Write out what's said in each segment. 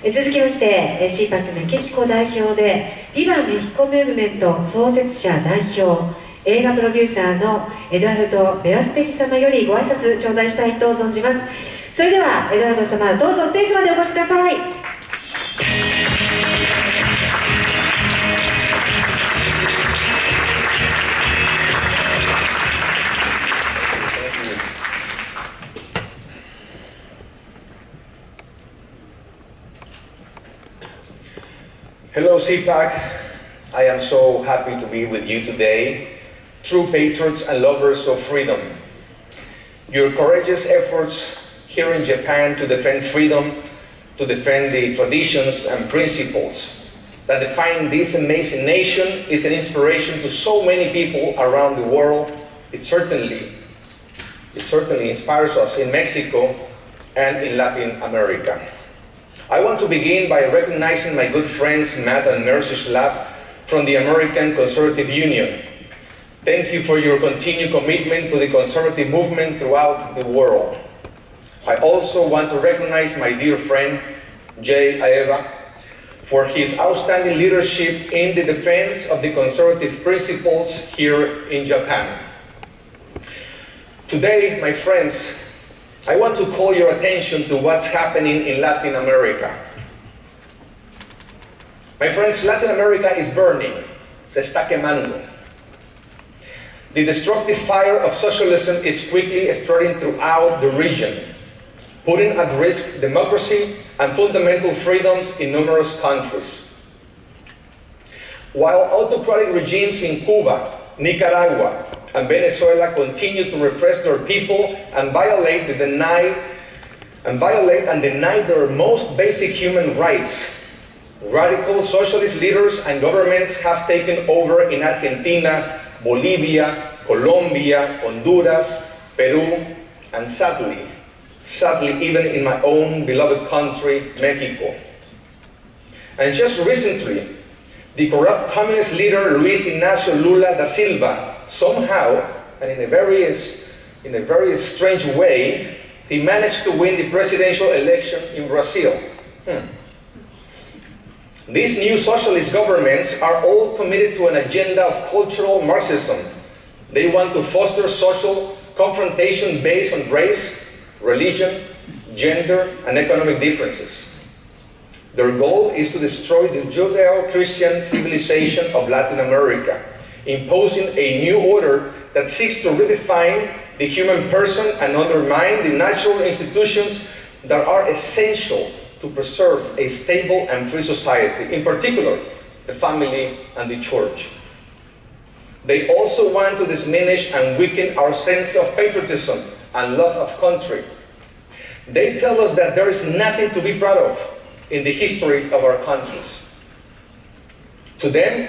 続きまして、Cpac メキシコ代表でビバメヒコムーブメント創設者代表、映画プロデューサーのエドアルト・ベラステキ様よりご挨拶頂戴したいと存じます。それではエドアルト様、どうぞステージまでお越しください。Hello Cpac, I am so happy to be with you today, true patriots and lovers of freedom. Your courageous efforts here in Japan to defend freedom, to defend the traditions and principles that define this amazing nation is an inspiration to so many people around the world. It certainly inspires us in Mexico and in Latin America. I want to begin by recognizing my good friends Matt and Mercy Schlapp from the American Conservative Union. Thank you for your continued commitment to the conservative movement throughout the world. I also want to recognize my dear friend Jay Aeva for his outstanding leadership in the defense of the conservative principles here in Japan. Today, my friends, I want to call your attention to what's happening in Latin America. My friends, Latin America is burning. Se está quemando. The destructive fire of socialism is quickly spreading throughout the region, putting at risk democracy and fundamental freedoms in numerous countries. While autocratic regimes in Cuba, Nicaragua, and Venezuela continue to repress their people and violate and deny their most basic human rights, radical socialist leaders and governments have taken over in Argentina, Bolivia, Colombia, Honduras, Peru, and sadly even in my own beloved country, Mexico. And just recently, the corrupt communist leader Luis Ignacio Lula da Silva somehow, and in a very strange way, he managed to win the presidential election in Brazil. These new socialist governments are all committed to an agenda of cultural Marxism. They want to foster social confrontation based on race, religion, gender, and economic differences. Their goal is to destroy the Judeo-Christian civilization of Latin America, imposing a new order that seeks to redefine the human person and undermine the natural institutions that are essential to preserve a stable and free society, in particular, the family and the church. They also want to diminish and weaken our sense of patriotism and love of country. They tell us that there is nothing to be proud of in the history of our countries. To them,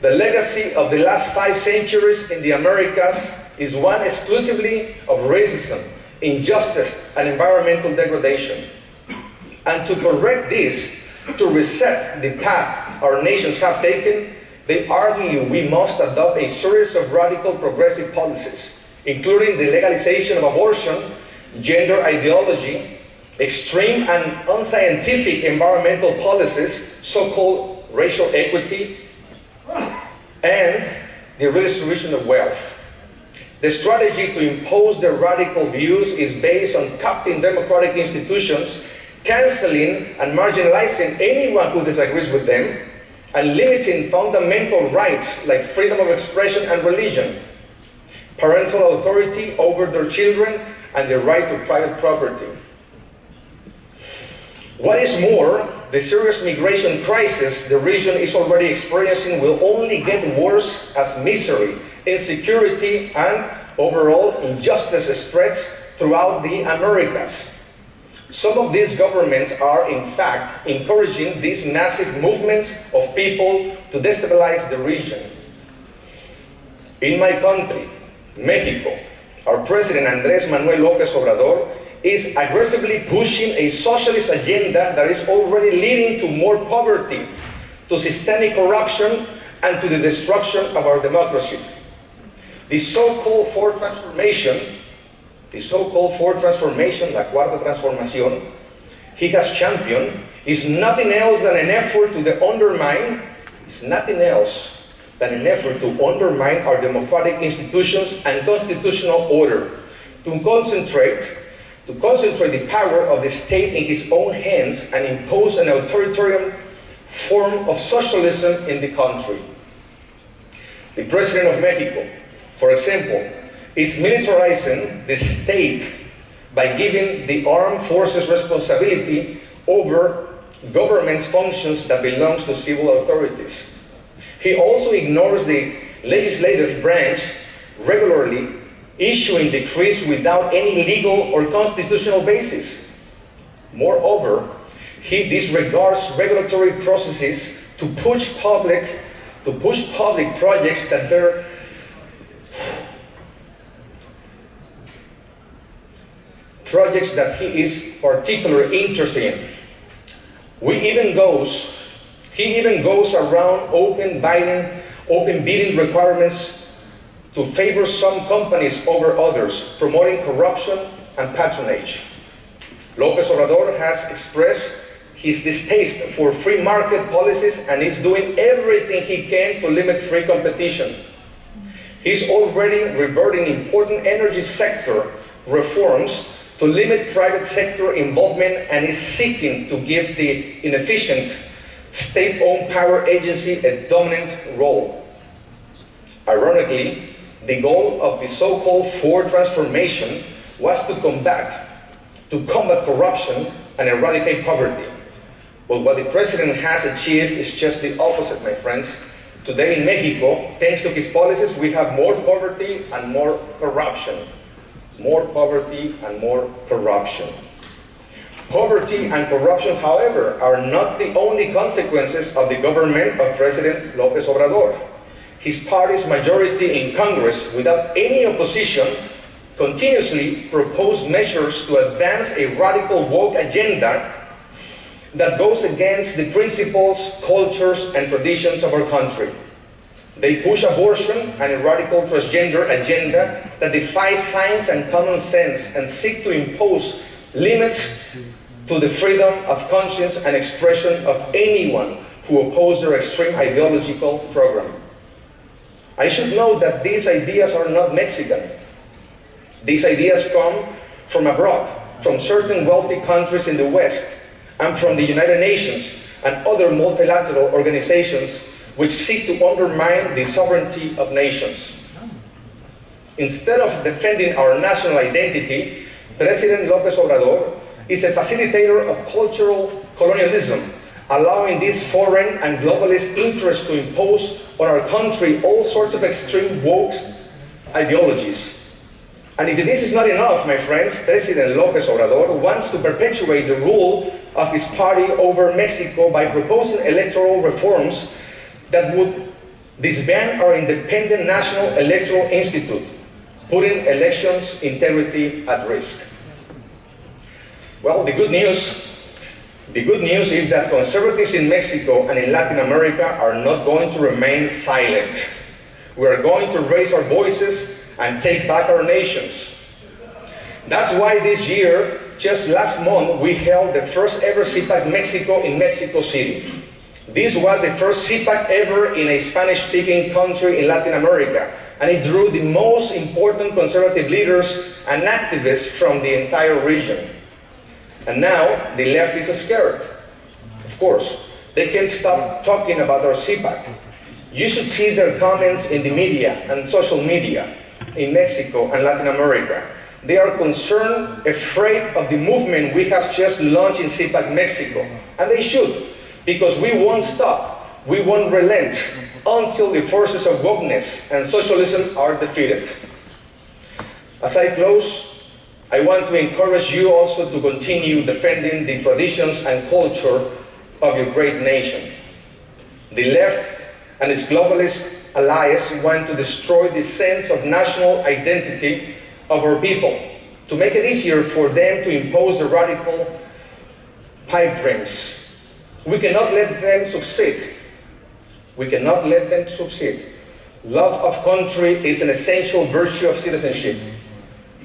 the legacy of the last 5 centuries in the Americas is one exclusively of racism, injustice, and environmental degradation. And to correct this, to reset the path our nations have taken, they argue we must adopt a series of radical progressive policies, including the legalization of abortion, gender ideology, extreme and unscientific environmental policies, so-called racial equity, and the redistribution of wealth. The strategy to impose their radical views is based on cutting democratic institutions, canceling and marginalizing anyone who disagrees with them, and limiting fundamental rights like freedom of expression and religion, parental authority over their children, and the right to private property. What is more, the serious migration crisis the region is already experiencing will only get worse as misery, insecurity, and overall injustice spreads throughout the Americas. Some of these governments are, in fact, encouraging these massive movements of people to destabilize the region. In my country, Mexico, our President Andrés Manuel López Obrador is aggressively pushing a socialist agenda that is already leading to more poverty, to systemic corruption, and to the destruction of our democracy. The so-called fourth transformation, la Cuarta Transformación, he has championed is nothing else than an effort to undermine our democratic institutions and constitutional order, to concentrate the power of the state in his own hands and impose an authoritarian form of socialism in the country. The President of Mexico, for example, is militarizing the state by giving the armed forces responsibility over government's functions that belongs to civil authorities. He also ignores the legislative branch, regularly issuing decrees without any legal or constitutional basis. Moreover, he disregards regulatory processes to push public projects that he is particularly interested in. He even goes around open bidding requirements to favor some companies over others, promoting corruption and patronage. López Obrador has expressed his distaste for free market policies and is doing everything he can to limit free competition. He's already reverting important energy sector reforms to limit private sector involvement and is seeking to give the inefficient state-owned power agency a dominant role. Ironically, the goal of the so-called Ford transformation was to combat corruption and eradicate poverty. But what the president has achieved is just the opposite, my friends. Today in Mexico, thanks to his policies, we have more poverty and more corruption. More poverty and more corruption. Poverty and corruption, however, are not the only consequences of the government of President López Obrador. His party's majority in Congress, without any opposition, continuously propose measures to advance a radical woke agenda that goes against the principles, cultures, and traditions of our country. They push abortion and a radical transgender agenda that defies science and common sense and seek to impose limits to the freedom of conscience and expression of anyone who oppose their extreme ideological program. I should note that these ideas are not Mexican. These ideas come from abroad, from certain wealthy countries in the West, and from the United Nations and other multilateral organizations which seek to undermine the sovereignty of nations. Instead of defending our national identity, President López Obrador is a facilitator of cultural colonialism, allowing these foreign and globalist interests to impose on our country all sorts of extreme woke ideologies. And if this is not enough, my friends, President López Obrador wants to perpetuate the rule of his party over Mexico by proposing electoral reforms that would disband our independent National Electoral Institute, putting elections integrity at risk. Well, the good news is that conservatives in Mexico and in Latin America are not going to remain silent. We are going to raise our voices and take back our nations. That's why this year, just last month, we held the first ever Cpac Mexico in Mexico City. This was the first Cpac ever in a Spanish-speaking country in Latin America, and it drew the most important conservative leaders and activists from the entire region. And now, the left is scared. Of course, they can't stop talking about our Cpac. You should see their comments in the media and social media in Mexico and Latin America. They are concerned, afraid of the movement we have just launched in Cpac Mexico. And they should, because we won't stop, we won't relent until the forces of wokeness and socialism are defeated. As I close, I want to encourage you also to continue defending the traditions and culture of your great nation. The left and its globalist allies want to destroy the sense of national identity of our people, to make it easier for them to impose the radical pipe dreams. We cannot let them succeed. We cannot let them succeed. Love of country is an essential virtue of citizenship.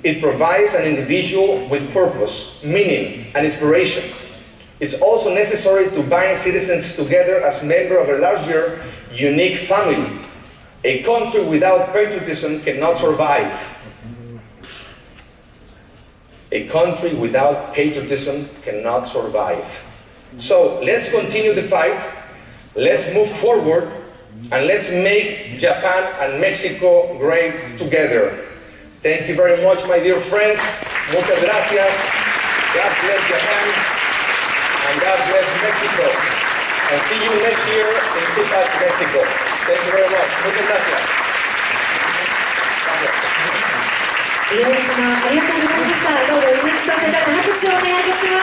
It provides an individual with purpose, meaning, and inspiration. It's also necessary to bind citizens together as members of a larger, unique family. A country without patriotism cannot survive. A country without patriotism cannot survive. So let's continue the fight, let's move forward, and let's make Japan and Mexico great together. Thank you very much, my dear friends. Muchas gracias. God bless Japan, and God bless Mexico. And see you next year in Cpac, Mexico. Thank you very much. Muchas gracias. 井上様、ありがとうございました。どうぞお招きさせていただいて拍手をお願いいたします。